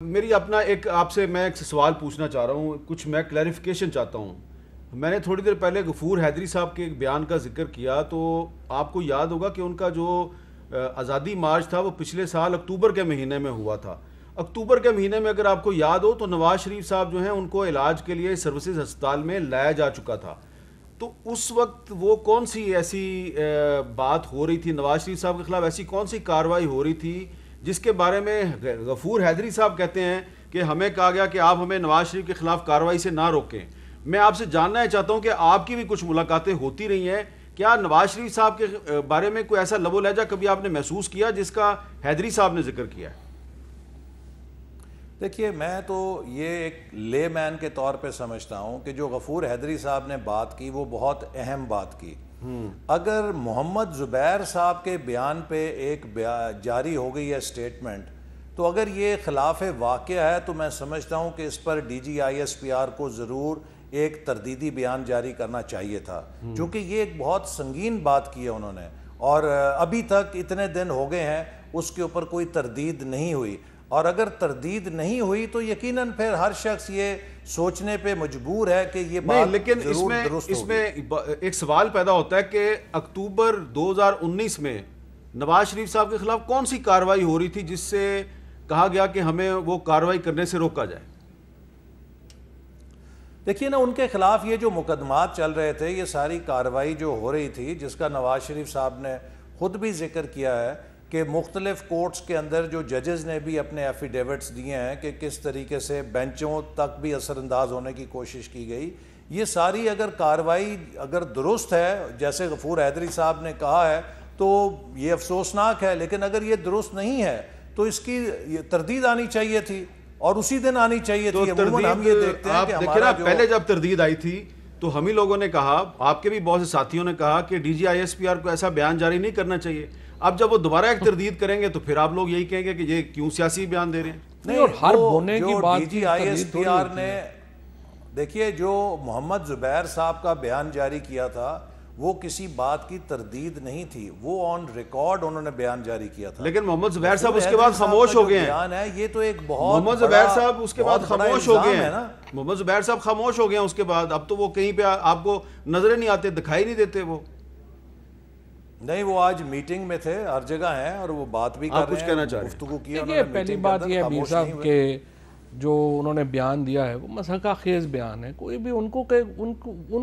میری اپنا آپ سے میں ایک سوال پوچھنا چاہ رہا ہوں، کچھ میں کلیریفیکیشن چاہتا ہوں۔ میں نے تھوڑی دیر پہلے غفور حیدری صاحب کے ایک بیان کا ذکر کیا، تو آپ کو یاد ہوگا کہ ان کا جو آزادی مارچ تھا وہ پچھلے سال اکتوبر کے مہینے میں ہوا تھا۔ اکتوبر کے مہینے میں اگر آپ کو یاد ہو تو نواز شریف صاحب جو ہیں ان کو علاج کے لیے سروسز ہسپتال میں لایا جا چکا تھا۔ تو اس وقت وہ کون سی ایسی بات ہو رہی تھی نواز شریف صاحب کے خلاف، ایسی کون سی کارروائی ہو رہی تھی جس کے بارے میں غفور حیدری صاحب کہتے ہیں کہ ہمیں کہا گیا کہ آپ ہمیں نواز شریف کے خلاف کارروائی سے نہ روکیں؟ میں آپ سے جاننا چاہتا ہوں کہ آپ کی بھی کچھ ملاقاتیں ہوتی رہی ہیں، کیا نواز شریف صاحب کے بارے میں کوئی ایسا لب و لہجہ کبھی آپ نے محسوس کیا جس کا حیدری صاحب نے ذکر کیا ہے؟ دیکھیے، میں تو یہ ایک لے مین کے طور پہ سمجھتا ہوں کہ جو غفور حیدری صاحب نے بات کی وہ بہت اہم بات کی۔ اگر محمد زبیر صاحب کے بیان پہ ایک جاری ہو گئی ہے سٹیٹمنٹ، تو اگر یہ خلاف واقعہ ہے تو میں سمجھتا ہوں کہ اس پر D G I S P R کو ضرور ایک تردیدی بیان جاری کرنا چاہیے تھا، کیونکہ یہ ایک بہت سنگین بات کی ہے انہوں نے، اور ابھی تک اتنے دن ہو گئے ہیں اس کے اوپر کوئی تردید نہیں ہوئی۔ اور اگر تردید نہیں ہوئی تو یقیناً پھر ہر شخص یہ سوچنے پہ مجبور ہے کہ یہ بات لیکن ضرور درست ہوگی۔ اس میں ایک سوال پیدا ہوتا ہے کہ اکتوبر 2019 میں نواز شریف صاحب کے خلاف کون سی کارروائی ہو رہی تھی جس سے کہا گیا کہ ہمیں وہ کارروائی کرنے سے روکا جائے؟ دیکھیے نا، ان کے خلاف یہ جو مقدمات چل رہے تھے، یہ ساری کارروائی جو ہو رہی تھی، جس کا نواز شریف صاحب نے خود بھی ذکر کیا ہے کہ مختلف کورٹس کے اندر جو ججز نے بھی اپنے ایفیڈیوٹس دیے ہیں کہ کس طریقے سے بینچوں تک بھی اثر انداز ہونے کی کوشش کی گئی، یہ ساری اگر کارروائی اگر درست ہے جیسے غفور حیدری صاحب نے کہا ہے تو یہ افسوسناک ہے، لیکن اگر یہ درست نہیں ہے تو اس کی تردید آنی چاہیے تھی اور اسی دن آنی چاہیے تھی۔ عموماً ہم یہ دیکھتے ہیں کہ ہمارا جو پہلے جب تردید آئی تھی تو ہم ہی لوگوں نے کہا، آپ کے بھی بہت سے ساتھیوں نے کہا کہ D G I S P R کو ایسا بیان جاری نہیں کرنا چاہیے۔ اب جب وہ دوبارہ ایک تردید کریں گے تو پھر آپ لوگ یہی کہیں گے کہ یہ کیوں سیاسی بیان دے رہے ہیں؟ نہیں، اور ہر بونے کی بات D G I S P R نے، دیکھیے، جو محمد زبیر صاحب کا بیان جاری کیا تھا وہ کسی بات کی تردید نہیں تھی، وہ آن ریکارڈ انہوں نے بیان جاری کیا تھا۔ لیکن محمد زبیر صاحب اس کے بعد خاموش ہو گئے ہیں۔ بیان ہے یہ تو ایک بہت محمد زبیر صاحب اس کے بعد خاموش ہو گئے ہیں۔ محمد زبیر صاحب خاموش ہو گئے ہیں اس کے بعد، اب تو وہ کہیں پہ آپ کو نظریں نہیں آتے، دکھائی نہیں دیتے وہ۔ نہیں، وہ آج میٹنگ میں تھے، ہر جگہ ہیں اور وہ بات بھی کر رہے ہیں، گفتگو کی انہوں نے۔ پہلی بات یہ ہے میر صاحب کہ جو انہوں نے بیان دیا ہے وہ مضحکہ خیز بیان ہے۔ کوئی بھی ان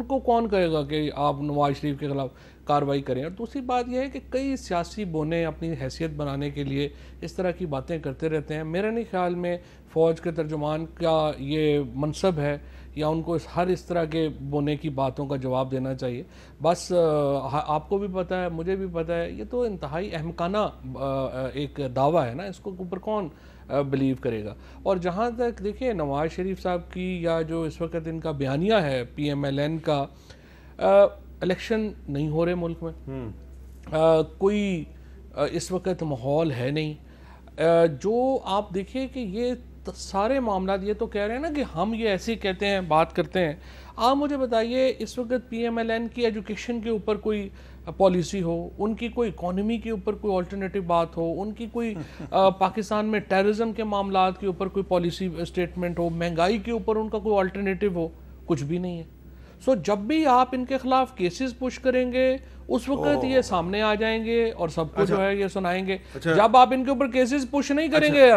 کو کون کہے گا کہ آپ نواز شریف کے خلاف کارروائی کریں؟ اور دوسری بات یہ ہے کہ کئی سیاسی بونے اپنی حیثیت بنانے کے لیے اس طرح کی باتیں کرتے رہتے ہیں۔ میرے نہیں خیال میں فوج کے ترجمان کا یہ منصب ہے یا ان کو ہر اس طرح کے بونے کی باتوں کا جواب دینا چاہیے۔ بس آپ کو بھی پتہ ہے، مجھے بھی پتہ ہے، یہ تو انتہائی احمقانہ ایک دعویٰ ہے نا، اس کو اوپر کون بلیو کرے گا؟ اور جہاں تک دیکھیں نواز شریف صاحب کی یا جو اس وقت ان کا بیانیہ ہے پی ایم ایل این کا، الیکشن نہیں ہو رہے ملک میں، کوئی اس وقت ماحول ہے نہیں، جو آپ دیکھیں کہ یہ سارے معاملات، یہ تو کہہ رہے ہیں نا کہ ہم یہ ایسے کہتے ہیں، بات کرتے ہیں۔ آپ مجھے بتائیے اس وقت پی ایم ایل این کی ایجوکیشن کے اوپر کوئی پالیسی ہو، ان کی کوئی اکانومی کے اوپر کوئی آلٹرنیٹو بات ہو، ان کی کوئی پاکستان میں ٹیررزم کے معاملات کے اوپر کوئی پالیسی اسٹیٹمنٹ ہو، مہنگائی کے اوپر ان کا کوئی آلٹرنیٹو ہو، کچھ بھی نہیں ہے۔ جب بھی آپ ان کے خلاف کیسز پش کریں گے اس وقت یہ سامنے آ جائیں گے اور سب کو جو ہے یہ سنائیں گے۔ جب آپ ان کے اوپر کیسز پش نہیں کریں گے،